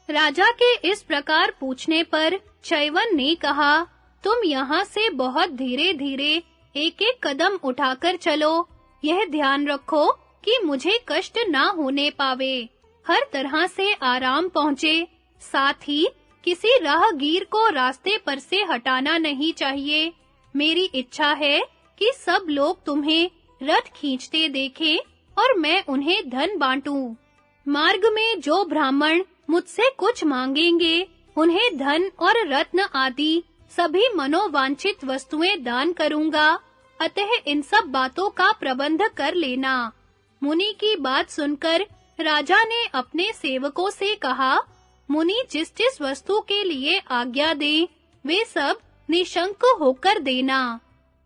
राजा के इस प्रकार पूछने पर चैवन ने कहा, तुम यहाँ से बहुत धीरे-धीरे एक-एक कदम उठाकर चलो। यह ध्यान रखो कि मुझे कष्ट ना होने पावे। हर तरह से आराम पहुँचे। साथ ही किसी राहगीर को रास्ते पर से हटाना नहीं चाहिए। मेरी इच्छा है कि सब लोग तुम्हें रथ खींचते देखें और मैं उन्हें धन बांटूं। मार्ग में जो ब्राह्मण मुझसे कुछ मांगेंगे, उन्हें धन और रत्न आदि सभी मनोवांछित वस्तुएं दान करूंगा। अतः इन सब बातों का प्रबंध कर लेना। मुनि की बात सुनकर राजा ने अपने सेवकों से कहा, मुनि जिस-जिस वस्तु के लिए आज्ञा दें, वे सब निशंक होकर देना।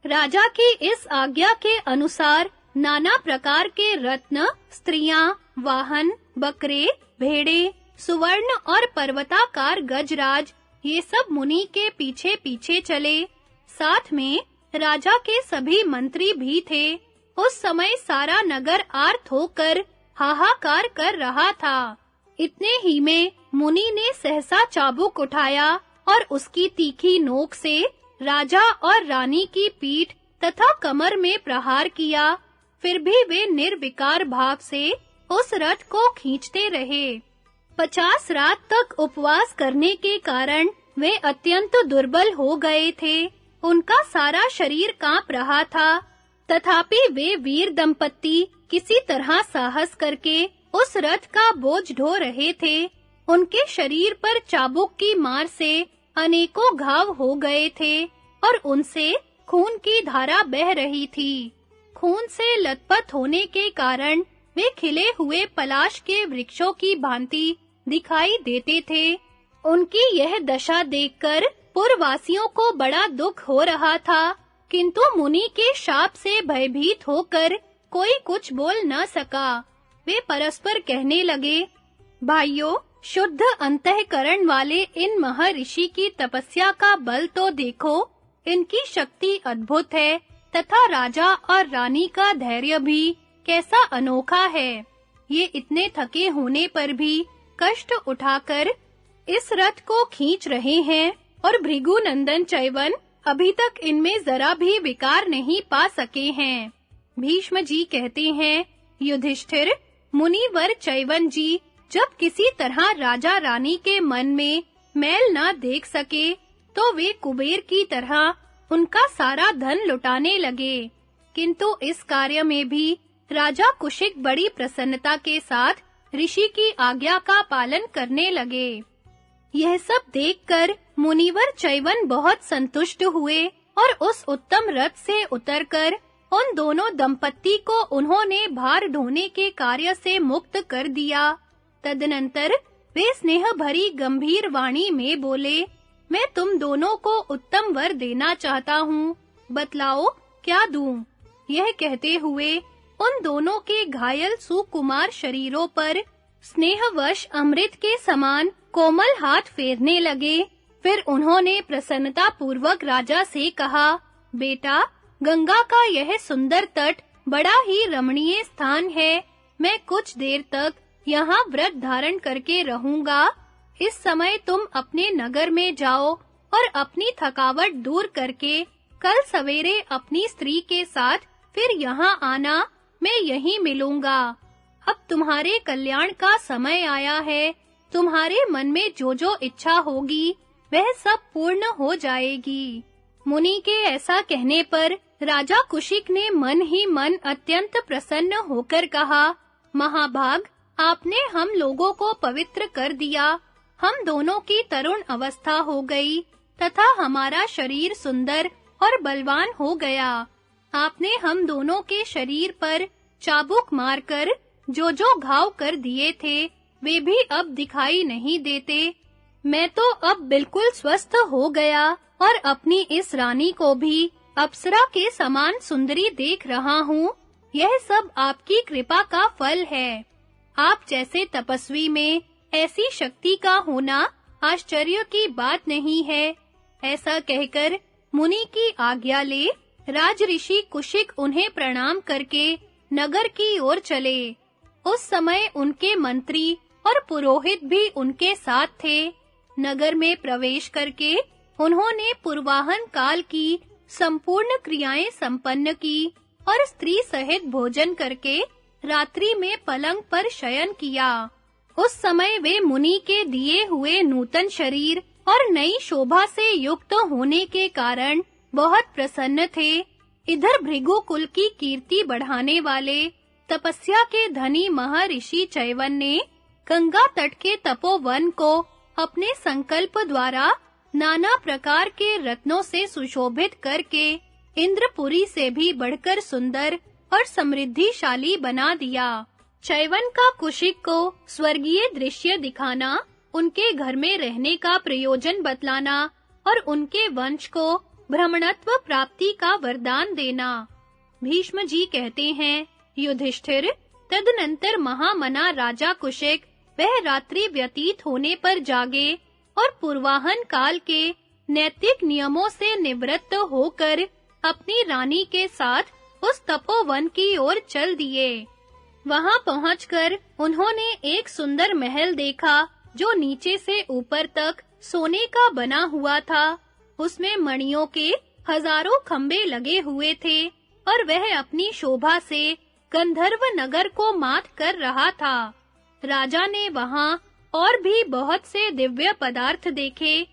राजा की इस आज्ञा के अनुसार नाना प्रकार के रत्न, स्त्रियां, वाहन, बकरे, भेड़े, सुवर्ण और पर्वताकार गजराज ये सब मुनि के पीछे-पीछे चले। साथ में राजा के सभी मंत्री भी थे। उस समय सारा नगर आर्त होकर हाहाकार कर रहा था। इतने ही में मुनि ने सहसा चाबुक उठाया और उसकी तीखी नोक से राजा और रानी की पीठ तथा कमर में प्रहार किया। फिर भी वे निर्विकार भाव से उस रथ को खींचते रहे। 50 रात तक उपवास करने के कारण वे अत्यंत दुर्बल हो गए थे। उनका सारा शरीर कांप रहा था। तथापि वे वीर दंपत्ति किसी तरह साहस करके उस रथ का बोझ ढो रहे थे। उनके शरीर पर चाबुक की मार से अनेकों घाव हो गए थे और उनसे खून की धारा बह रही थी। खून से लथपथ होने के कारण वे खिले हुए पलाश के वृक्षों की भांति दिखाई देते थे। उनकी यह दशा देखकर पुरवासियों को बड़ा दुख हो रहा था, किंतु मुनि के शाप से भयभीत होकर कोई कुछ बोल न सका। वे परस्पर कहने लगे, भाइयों, शुद्ध अंतःकरण वाले इन महर्षि की तपस्या का बल तो देखो। इनकी शक्ति अद्भुत है तथा राजा और रानी का धैर्य भी कैसा अनोखा है। ये इतने थके होने पर भी कष्ट उठाकर इस रथ को खींच रहे हैं और भृगुनंदन चैवन अभी तक इनमें जरा भी विकार नहीं पा सके हैं। भीष्म जी कहते हैं, युधिष्ठिर, मुनिवर चैवन जी जब किसी तरह राजा रानी के मन में मैल ना देख सके, तो वे कुबेर की तरह उनका सारा धन लुटाने लगे। किंतु इस कार्य में भी राजा कुशिक बड़ी प्रसन्नता के साथ ऋषि की आज्ञा का पालन करने लगे। यह सब देखकर मुनिवर चैवन बहुत संतुष्ट हुए और उस उत्तम रथ से उतरकर उन दोनों दंपत्ति को उन्होंने भार ढोने के कार्य से मुक्त कर दिया। तदनंतर वे स्नेह भरी गंभीर वाणी में बोले, मैं तुम दोनों को उत्तम वर देना चाहता हूँ, बतलाओ क्या दूं? यह कहते हुए उन दोनों के घायल सुकुमार शरीरों पर स्नेहवश अमृत के समान कोमल हाथ फेरने लगे। फिर उन्होंने प्रसन्नता पूर्वक राजा से कहा, बेटा, गंगा का यह सुंदर तट बड़ा ही रमणीय स्थान है। मैं कुछ देर तक यहाँ व्रत धारण करके रहूंगा। इस समय तुम अपने नगर में जाओ और अपनी थकावट दूर करके कल सवेरे अपनी स्त्री के साथ फिर यहाँ आना। मैं यहीं मिलूंगा। अब तुम्हारे कल्याण का समय आया है। तुम्हारे मन में जो इच्छा होगी वह सब पूर्ण हो जाएगी। मुनि के ऐसा कहने पर राजा कुशिक ने मन ही मन अत्यंत प्रसन्न होकर कहा, महाभाग, आपने हम लोगों को पवित्र कर दिया। हम दोनों की तरुण अवस्था हो गई तथा हमारा शरीर सुंदर और बलवान हो गया। आपने हम दोनों के शरीर पर चाबुक मारकर जो घाव कर दिए थे वे भी अब दिखाई नहीं देते। मैं तो अब बिल्कुल स्वस्थ हो गया और अपनी इस रानी को भी अप्सरा के समान सुंदरी देख रहा हूँ। यह सब आपकी कृपा का फल है। आप जैसे तपस्वी में ऐसी शक्ति का होना आश्चर्य की बात नहीं है। ऐसा कहकर मुनि की आज्ञा ले राजऋषि कुशिक उन्हें प्रणाम करके नगर की ओर चले। उस समय उनके मंत्री और पुरोहित भी उनके साथ थे। नगर में प्रवेश करके उन्होंने पूर्वाहन काल की संपूर्ण क्रियाएं संपन्न की और स्त्री सहित भोजन करके रात्रि में पलंग पर शयन किया। उस समय वे मुनि के दिए हुए नूतन शरीर और नई शोभा से युक्त होने के कारण बहुत प्रसन्न थे। इधर भृगु कुल की कीर्ति बढ़ाने वाले तपस्या के धनी महर्षि चैवन ने गंगा तट के तपोवन को अपने संकल्प द्वारा नाना प्रकार के रत्नों से सुशोभित करके इंद्रपुरी से भी बढ़कर सुंदर और समृद्धिशाली बना दिया। चैवन का कुशिक को स्वर्गीय दृश्य दिखाना, उनके घर में रहने का प्रयोजन बतलाना और उनके वंश को ब्राह्मणत्व प्राप्ति का वरदान देना। भीष्म जी कहते हैं, युधिष्ठिर, तदनंतर महामना राजा कुशिक वह रात्रि व्यतीत होने पर जागे और पूर्वाहन काल के नैतिक नियमों से निवृत्त होकर अपनी रानी के साथ उस तपोवन की ओर चल दिए। वहां पहुंचकर उन्होंने एक सुंदर महल देखा जो नीचे से ऊपर तक सोने का बना हुआ था। उसमें मणियों के हजारों खंबे लगे हुए थे और वह अपनी शोभा से गंधर्व नगर को मात कर रहा था। राजा ने वहां और भी बहुत से दिव्य पदार्थ देखे।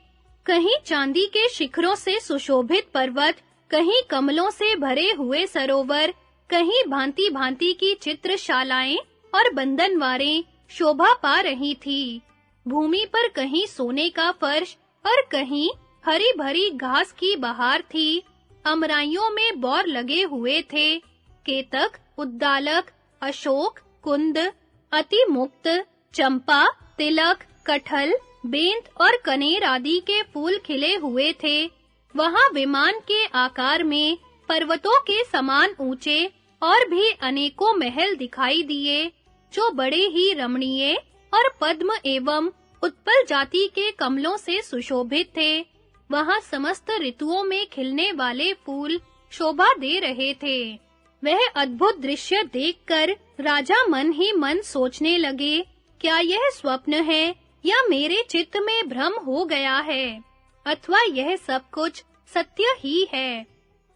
कहीं चांदी के शिखरों से सुशोभित पर्वत, कहीं कमलों से भरे हुए सरोवर, कहीं भांति-भांति की चित्रशालाएं और बंधनवारें शोभा पा रही थी। भूमि पर कहीं सोने का फर्श और कहीं हरी भरी घास की बहार थी। अमराइयों में बौर लगे हुए थे। केतक, उद्दालक, अशोक, कुंद, अतिमुक्त, चंपा, तिलक, कटहल, बेंत और कनेर आदि के फूल खिले हुए थे। वहां विमान के आकार में पर्वतों के समान ऊंचे और भी अनेकों महल दिखाई दिए, जो बड़े ही रमणीय और पद्म एवं उत्पल जाति के कमलों से सुशोभित थे। वहां समस्त ऋतुओं में खिलने वाले फूल शोभा दे रहे थे। वह अद्भुत दृश्य देखकर राजा मन ही मन सोचने लगे, क्या यह स्वप्न है या मेरे चित्त में भ्रम हो गया है, अथवा यह सब कुछ सत्य ही है।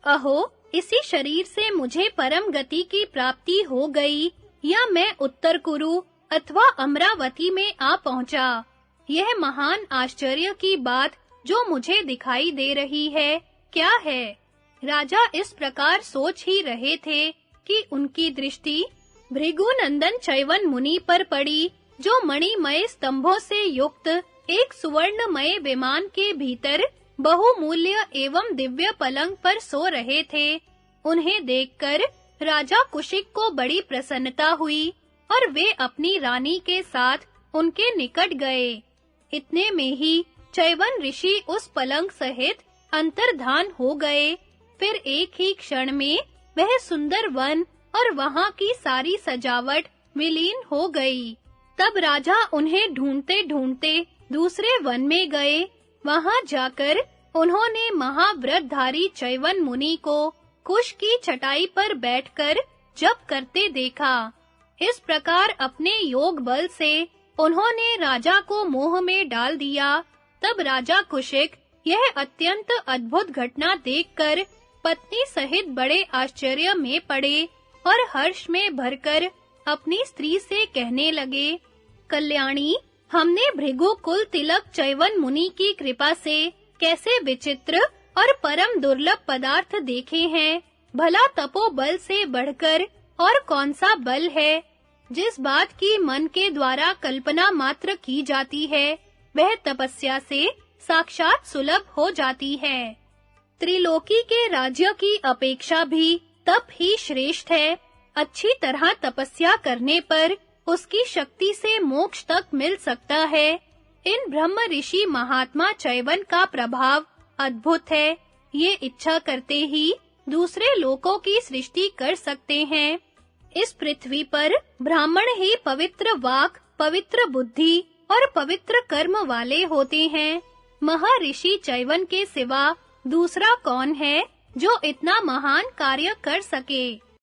अहो, इसी शरीर से मुझे परम गति की प्राप्ति हो गई या मैं उत्तर कुरु अथवा अमरावती में आ पहुंचा। यह महान आश्चर्य की बात जो मुझे दिखाई दे रही है, क्या है? राजा इस प्रकार सोच ही रहे थे कि उनकी दृष्टि भृगुनंदन चैवन मुनि पर पड़ी, जो मणिमय स्तंभों से युक्त एक सुवर्णमय विमान के भीतर बहुमूल्य एवं दिव्य पलंग पर सो रहे थे। उन्हें देखकर राजा कुशिक को बड़ी प्रसन्नता हुई और वे अपनी रानी के साथ उनके निकट गए। इतने में ही चैवन ऋषि उस पलंग सहित अंतर्धान हो गए। फिर एक ही क्षण में वह सुंदर वन और वहां की सारी सजावट विलीन हो गई। तब राजा उन्हें ढूंढते-ढूंढते दूसरे वन में गए। वहां जाकर उन्होंने महाव्रतधारी चैवन मुनि को कुश की चटाई पर बैठकर जप करते देखा। इस प्रकार अपने योग बल से उन्होंने राजा को मोह में डाल दिया। तब राजा कुशिक यह अत्यंत अद्भुत घटना देखकर पत्नी सहित बड़े आश्चर्य में पड़े और हर्ष में भरकर अपनी स्त्री से कहने लगे, कल्याणी, हमने भृगु कुल तिलक चैवन मुनि की कृपा से कैसे विचित्र और परम दुर्लभ पदार्थ देखे हैं। भला तपोबल से बढ़कर और कौन सा बल है? जिस बात की मन के द्वारा कल्पना मात्र की जाती है, वह तपस्या से साक्षात सुलभ हो जाती है। त्रिलोकी के राज्य की अपेक्षा भी तप ही श्रेष्ठ है। अच्छी तरह तपस्या करने पर उसकी शक्ति से मोक्ष तक मिल सकता है। इन ब्रह्म ऋषि महात्मा चैवन का प्रभाव अद्भुत है। ये इच्छा करते ही दूसरे लोकों की सृष्टि कर सकते हैं। इस पृथ्वी पर ब्राह्मण ही पवित्र वाक, पवित्र बुद्धि और पवित्र कर्म वाले होते हैं। महर्षि चैवन के सिवा दूसरा कौन है जो इतना महान कार्य कर सके?